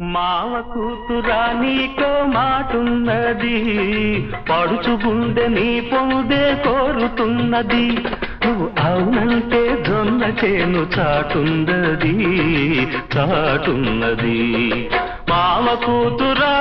మావ కూతురా నీకో మాటున్నది, పడుచు గుండె నీ పొందే కోరుతున్నది. నువ్వు అవునంటే జొన్న చేను చాటున్నది చాటున్నది. మావ కూతురా